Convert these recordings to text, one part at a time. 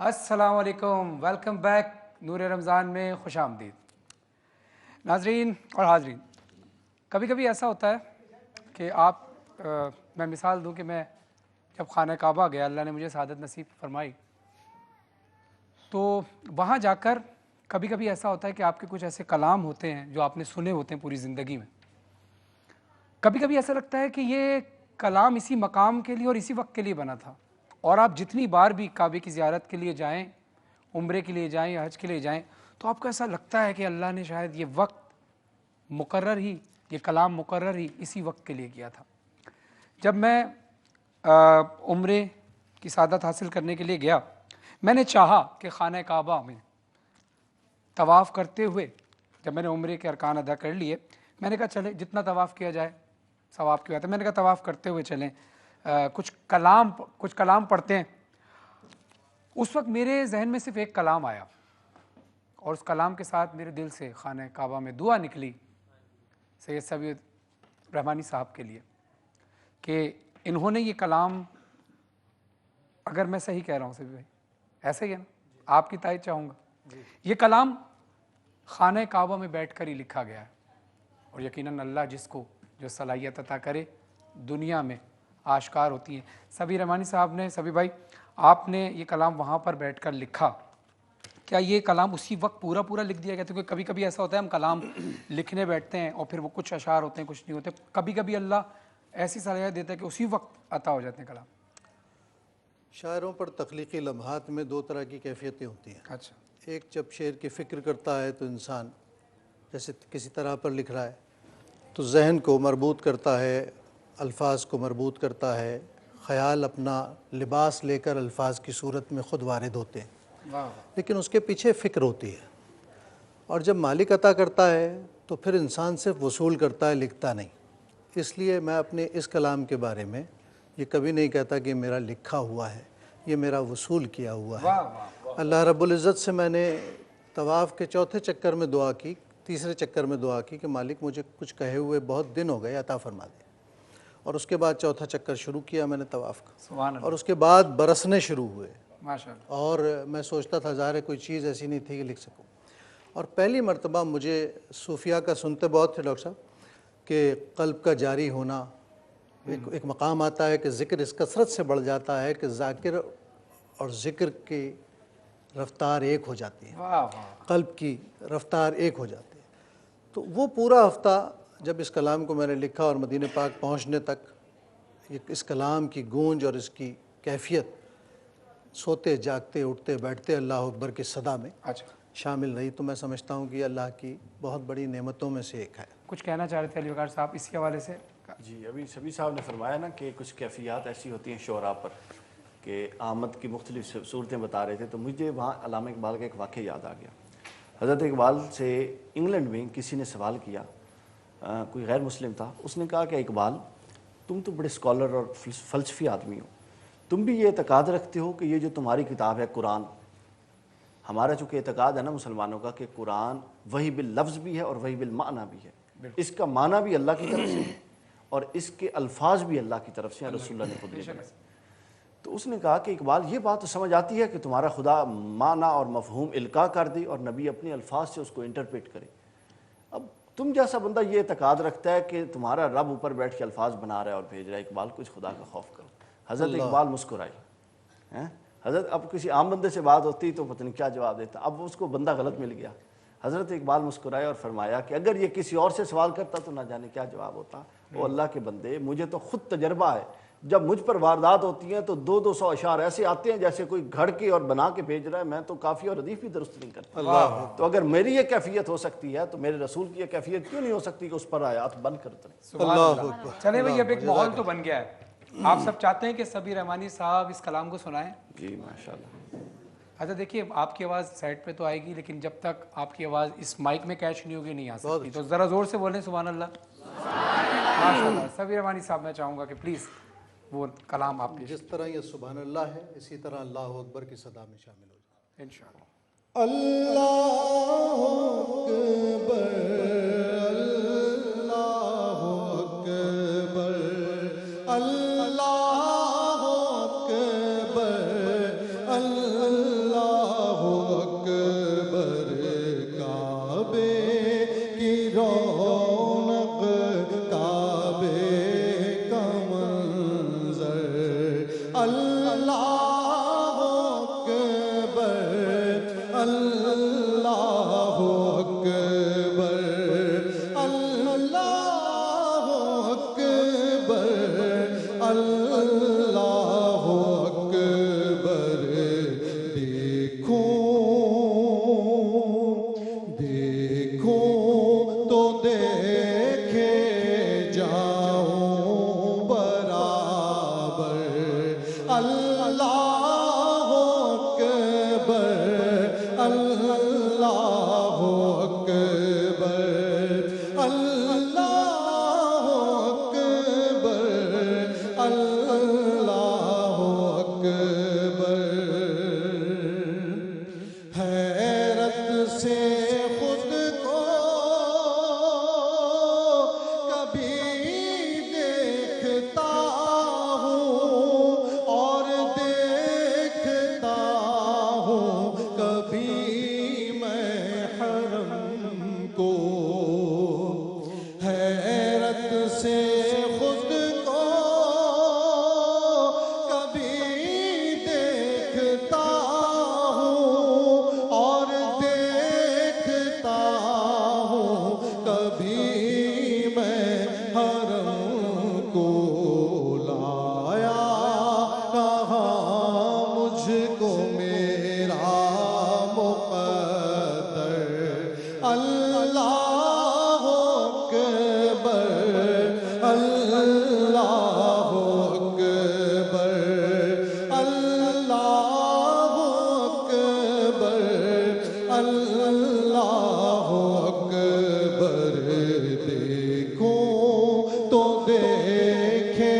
अस्सलाम वालेकुम, welcome back नूर रमज़ान में खुश आमदीद। नाजरीन और हाजरीन, कभी कभी ऐसा होता है कि मैं मिसाल दूं कि मैं जब खाना काबा गया, अल्लाह ने मुझे सआदत नसीब फरमाई, तो वहाँ जाकर कभी कभी ऐसा होता है कि आपके कुछ ऐसे कलाम होते हैं जो आपने सुने होते हैं पूरी ज़िंदगी में। कभी कभी ऐसा लगता है कि ये कलाम इसी मकाम के लिए और इसी वक्त के लिए बना था, और आप जितनी बार भी काबे की ज़ियारत के लिए जाएं, उम्रे के लिए जाएं या हज के लिए जाएं, तो आपको ऐसा लगता है कि अल्लाह ने शायद ये वक्त मुकर्रर ही, ये कलाम मुकर्रर ही इसी वक्त के लिए किया था। जब मैं उम्रे की सादत हासिल करने के लिए गया, मैंने चाहा कि खाना काबा में तवाफ़ करते हुए, जब मैंने उम्रे के अरकान अदा कर लिए, मैंने कहा चले जितना तवाफ़ किया जाए सवाब की बात है। मैंने कहा तवाफ़ करते हुए चलें, कुछ कलाम पढ़ते हैं। उस वक्त मेरे जहन में सिर्फ एक कलाम आया, और उस कलाम के साथ मेरे दिल से खाना काबा में दुआ निकली सैयद सबीर रहमानी साहब के लिए कि इन्होंने ये कलाम, अगर मैं सही कह रहा हूँ सभी भाई, ऐसे ही है ना, आपकी तायद चाहूँगा, ये कलाम खाना काबा में बैठ कर ही लिखा गया है। और यकीनन अल्लाह जिसको जो सलाहियत अता करे दुनिया में आश्कार होती हैं। सबीर रहमानी साहब ने, सभी भाई, आपने ये कलाम वहाँ पर बैठकर लिखा, क्या ये कलाम उसी वक्त पूरा पूरा लिख दिया गया था? क्योंकि कभी कभी ऐसा होता है हम कलाम लिखने बैठते हैं और फिर वो कुछ अशार होते हैं, कुछ नहीं होते। कभी कभी अल्लाह ऐसी सलाहियत देता है कि उसी वक्त अता हो जाते हैं कलाम। शायरों पर तख्लीकी लम्हात में दो तरह की कैफियतें होती हैं। अच्छा, एक, जब शेर की फ़िक्र करता है तो इंसान जैसे किसी तरह पर लिख रहा है तो जहन को मरबूत करता है, अल्फाज को मरबूत करता है, ख़याल अपना लिबास लेकर अल्फाज की सूरत में ख़ुद वारिद होते हैं, वाह, लेकिन उसके पीछे फ़िक्र होती है। और जब मालिक अता करता है तो फिर इंसान सिर्फ वसूल करता है, लिखता नहीं। इसलिए मैं अपने इस कलाम के बारे में ये कभी नहीं कहता कि मेरा लिखा हुआ है, ये मेरा वसूल किया हुआ है। वाह, वाह, अल्लाह रब्बुल इज़्ज़त से मैंने तवाफ़ के चौथे चक्कर में दुआ की, तीसरे चक्कर में दुआ की कि मालिक मुझे कुछ कहे हुए बहुत दिन हो गए, अता फरमा दे। और उसके बाद चौथा चक्कर शुरू किया मैंने तवाफ़ का, सुभान और अल्लाह, उसके बाद बरसने शुरू हुए। माशाअल्लाह, और मैं सोचता था ज़ाहिर है कोई चीज़ ऐसी नहीं थी कि लिख सकूं। और पहली मर्तबा मुझे सूफिया का सुनते बहुत थे डॉक्टर साहब कि क़ल्ब का जारी होना, एक मकाम आता है कि ज़िक्र इस कसरत से बढ़ जाता है कि ज़ाकिर और ज़िक्र की रफ़्तार एक हो जाती है, वाह, वाह, क़ल्ब की रफ़्तार एक हो जाती है। तो वो पूरा हफ़्ता जब इस कलाम को मैंने लिखा और मदीने पाक पहुँचने तक इस कलाम की गूंज और इसकी कैफियत सोते जागते उठते बैठते अल्लाह अकबर की सदा में अच्छा, शामिल रही। तो मैं समझता हूँ कि ये अल्लाह की बहुत बड़ी नेमतों में से एक है। कुछ कहना चाह रहे थे अली वकार साहब इसी हवाले से? जी, अभी सभी साहब ने फरमाया ना कि कुछ कैफियत ऐसी होती हैं शोरा पर कि आमद की मुख्तलिफ सूरतें बता रहे थे, तो मुझे वहाँ अल्लामा इकबाल का एक वाक़या याद आ गया। हज़रत इकबाल से इंग्लैंड में किसी ने सवाल किया, कोई गैर मुस्लिम था, उसने कहा कि इकबाल, तुम तो बड़े स्कॉलर और फ़लसफ़ी आदमी हो, तुम भी ये एतक़ाद रखते हो कि ये जो तुम्हारी किताब है कुरान, हमारा चूँकि एतक़ाद है ना मुसलमानों का कि कुरान वही बिल लफ्ज़ भी है और वही बिल माना भी है, इसका माना भी अल्लाह की तरफ से है और इसके अल्फाज भी अल्लाह की तरफ से हैं, रसूलुल्लाह ने खुद लिखे। तो उसने कहा कि इकबाल, ये बात तो समझ आती है कि तुम्हारा खुदा माना और मफहूम इल्का कर दे और नबी अपने अल्फाज से उसको इंटरप्रेट करे। अब तुम जैसा बंदा ये एतक़ाद रखता है कि तुम्हारा रब ऊपर बैठ के अल्फाज बना रहा है और भेज रहा है, इकबाल कुछ खुदा का खौफ करो। हज़रत इकबाल मुस्कुराई हैं। हज़रत अब किसी आम बंदे से बात होती तो पता नहीं क्या जवाब देता, अब उसको बंदा गलत मिल गया। हज़रत इकबाल मुस्कुराए और फरमाया कि अगर ये किसी और से सवाल करता तो ना जाने क्या जवाब होता। वो अल्लाह के बंदे, मुझे तो खुद तजर्बा है, जब मुझ पर वारदात होती हैं तो 200 अशार ऐसे आते हैं जैसे कोई घड़ के और बना के भेज रहा है, मैं तो काफ़ी और रदीफ भी दुरुस्त नहीं करता। तो अगर मेरी ये कैफियत हो सकती है तो मेरे रसूल की ये कैफियत क्यों नहीं हो सकती कि उस पर आयात बंद कर उतरे। अल्लाह। चले भाई, अब एक माहौल तो बन गया है। आप सब चाहते हैं कि सबीर रहमानी साहब इस कलाम को सुनाएं? जी माशाल्लाह। अच्छा देखिए, आपकी आवाज़ साइड पे तो आएगी, लेकिन जब तक आपकी आवाज़ इस माइक में कैच नहीं होगी नहीं आ सकती। तो ज़रा ज़ोर से बोलें सुभान अल्लाह, माशाल्लाह। सबीर रहमानी साहब, मैं चाहूँगा कि प्लीज़ वो कलाम आप जिस तरह ये सुभान अल्लाह है, इसी तरह अल्लाह अकबर की सदा में शामिल हो जाए इंशाअल्लाह। अल्लाह अकबर, अल्लाह अकबर, अल्लाह अकबर, अल्लाह अल्लाह अकबर। देखो देखो तो देखे जाऊं बराबर। अल्लाह अकबर अल्लाह अकबर अल्लाह अकबर अल्लाह अकबर। हैरत से खुद को कभी देखता हूँ और देखता हूँ कभी मैं हरम को। हैरत से खुद को कभी देखता हूँ और देखता हूँ कभी मैं हरम को। लाया कहाँ मुझको मेरा मुक़द्दर। अल्लाह अकबर अल्लाह अकबर अल्लाह अकबर अल्लाह अकबर। देखो तो देखे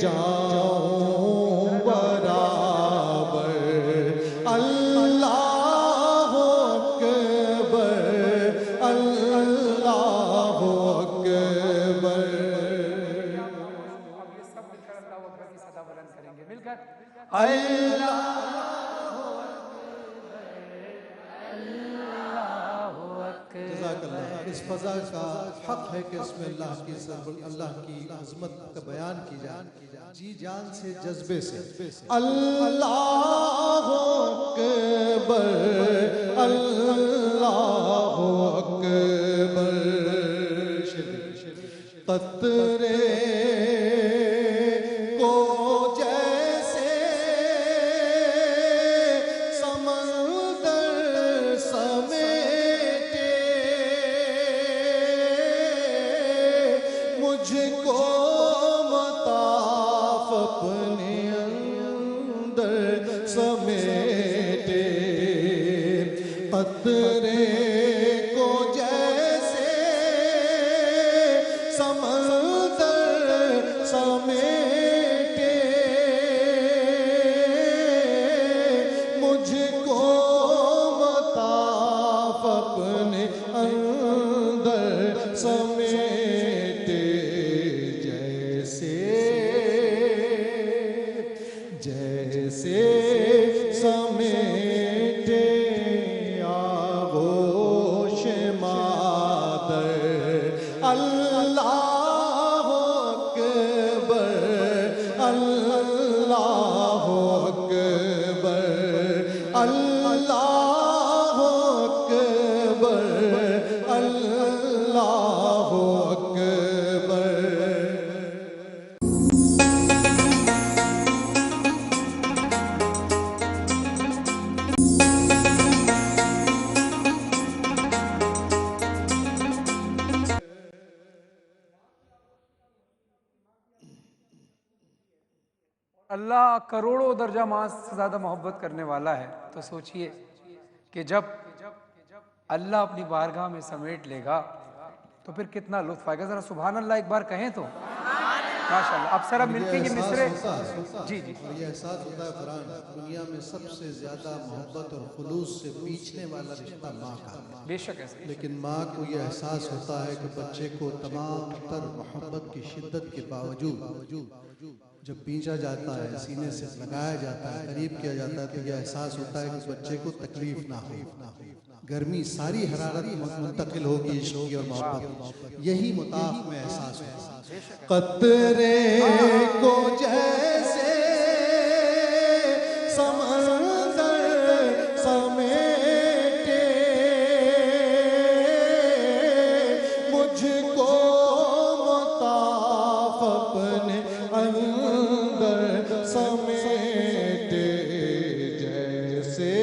जाऊं बराबर। अल्लाह अकबर अल्लाह अकबर। अब ये सब मिलकर अल्लाह अकबर की सदा बुलंद करेंगे मिलकर अल्लाह जज़ाकल्लाह। इस फज़ा का हक है कि इसमें अल्लाह की अज़मत का बयान की जाए जी जान से, जज्बे से। अल्लाह अकबर अल्लाह अकबर। कतरे को जैसे समंदर समेटे मुझको मताफ अपने अंदर समेटे। कतरे को जैसे समंदर समेटे मुझको मताफ अपने अंदर समेटे। जैसे जैसे समेटे आगोश मादर। अल्लाह अकबर अल्लाह अकबर अल्लाह अकबर अल्लाह अकबर। अल्लाह करोड़ों दर्जा माँ से ज़्यादा मोहब्बत करने वाला है। तो सोचिए कि जब अल्लाह अपनी बारगाह में समेट लेगा तो फिर कितना लुत्फ आएगा। ज़रा सुभान अल्लाह एक बार कहें तो माशाअल्लाह। अब सर अब मिलके ये मिसरे जी जी और ये एहसास होता है कुरान दुनिया में सबसे ज़्यादा मोहब्बत और खुलूस से बीचने वाला रिश्ता माँ का है। बेशक ऐसे लेकिन माँ को यह एहसास होता है कि बच्चे को तमाम तर मोहब्बत की शिद्दत के बावजूद जब पींचा जाता है, सीने से लगाया जाता है, करीब किया जाता है, तो यह एहसास होता है कि बच्चे को तकलीफ ना हो। गर्मी सारी हरारत मुंतकिल होगी इश्क की और मोहब्बत। यही मुताफ में एहसास होता है। कतरे को जैसे समंदर समेटे मुझको मताफ अपने अंदर समेटे, जैसे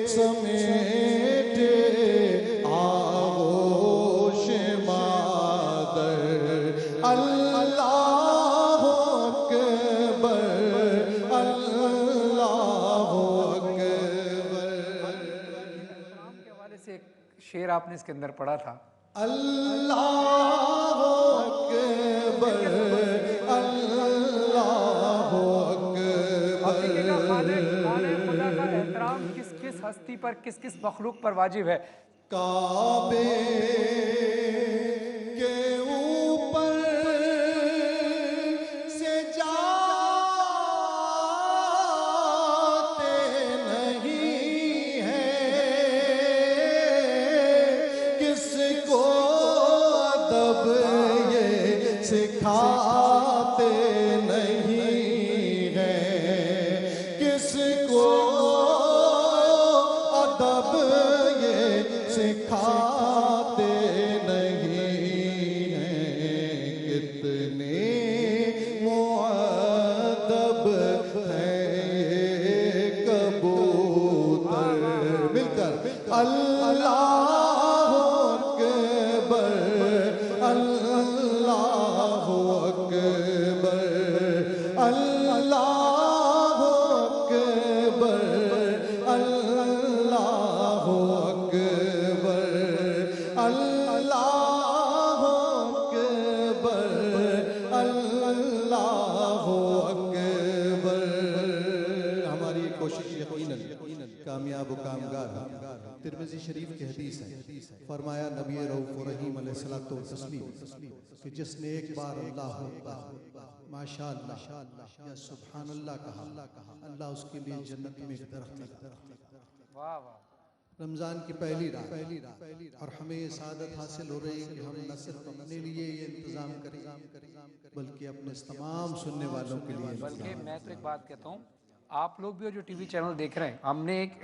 समेटे आगोश मादर। अल्लाहु अकबर, अल्लाहु अकबर। सलाम के हवाले से एक शेर आपने इसके अंदर पढ़ा था। अल्लाहु अकबर, अल्लाहु हकीकत अकबर। खालिक खुदा का एहतराम किस किस हस्ती पर, किस किस मखलूक पर वाजिब है? काबे के ऊपर से जाते नहीं है, किसको अदब ये सिखाते नहीं है, किसको अदब ये सिखाते नहीं हैं। कितने मुअद्दब हैं ये कबूतर। मिलकर अल्लाहु अकबर, अल्लाहु अकबर, अल्लाहु अकबर, अल्लाहु अकबर, अल्लाहु अकबर, अल्लाहु अकबर। हमारी ये कोशिश यकीनन कामयाब व कामगार है। तिरमिज़ी शरीफ की हदीस है, फरमाया नबी रऊफ़ रहीम अलैहिस्सलातु वस्सलाम कि जिसने एक बार अल्लाह माशाअल्लाह या सुब्हानअल्लाह कहा, अल्लाह उसके लिए जन्नत में एक दरख्त लगा। वाह वाह। रमज़ान की पहली रात और हमें ये सादत हासिल हो रही है कि हम न सिर्फ अपने लिए ये इंतज़ाम करें बल्कि अपने तमाम सुनने वालों के लिए। बल्कि मैं तो एक बात कहता हूँ, आप लोग भी जो टीवी चैनल देख रहे हैं, हमने एक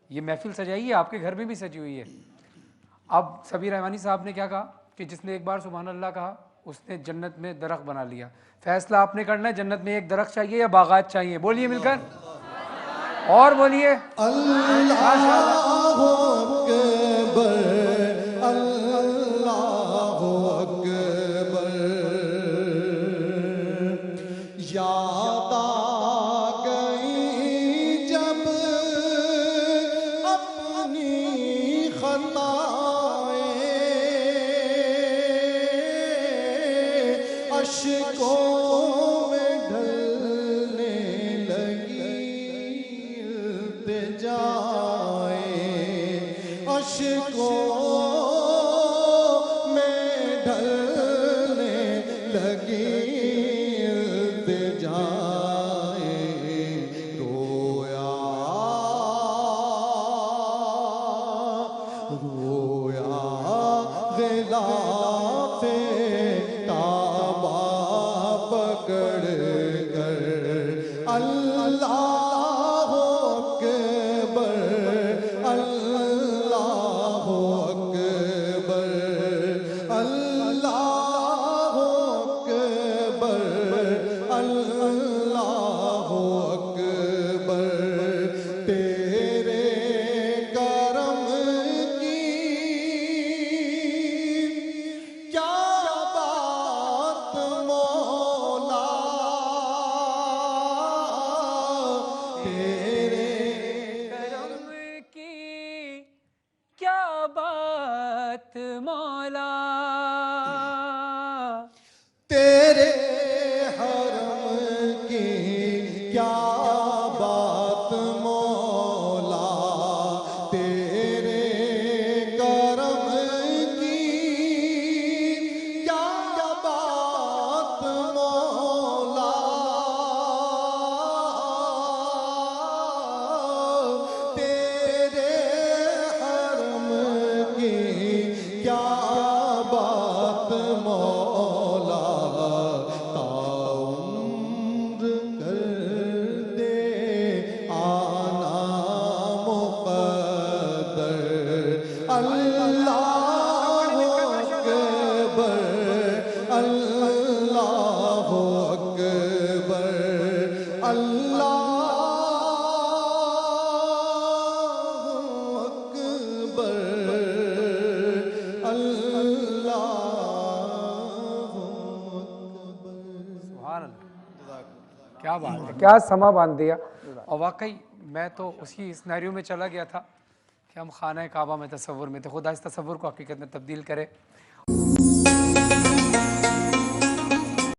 ये महफिल सजाई है, आपके घर में भी सजी हुई है। अब सबीर रहमानी साहब ने क्या कहा कि जिसने एक बार सुभान अल्लाह कहा उसने जन्नत में दरख्त बना लिया। फैसला आपने करना है, जन्नत में एक दरख्त चाहिए या बागात चाहिए? बोलिए मिलकर, और बोलिए अल्लाहु अकबर, अल्लाहु अकबर। याद आ गई जब अपनी खताएं, अश्कों में ढलने लगी इल्तिजाएं, अश्कों में ढलने लगी इल्तिजाएं। रोया रोया गिलाफे काबा पकड़ कर। अल्लाहु अकबर, अल्लाहु अकबर, अल्लाहु अकबर, अल्लाहु अकबर। तेरे करम की क्या बात मौला, तेरे करम की क्या बात मौला, तेरे हरम की क्या बात मौला, तेरे करम की क्या बात मौला, तेरे हरम की क्या बात मौला। ताउम्र कर सुभान अल्लाह, क्या बात है, क्या समा बांध दिया। और वाकई मैं तो उसी सिनेरियो में चला गया था कि हम खाना काबा में तसव्वुर में थे। खुदा इस तसव्वुर को हकीकत में तब्दील करे।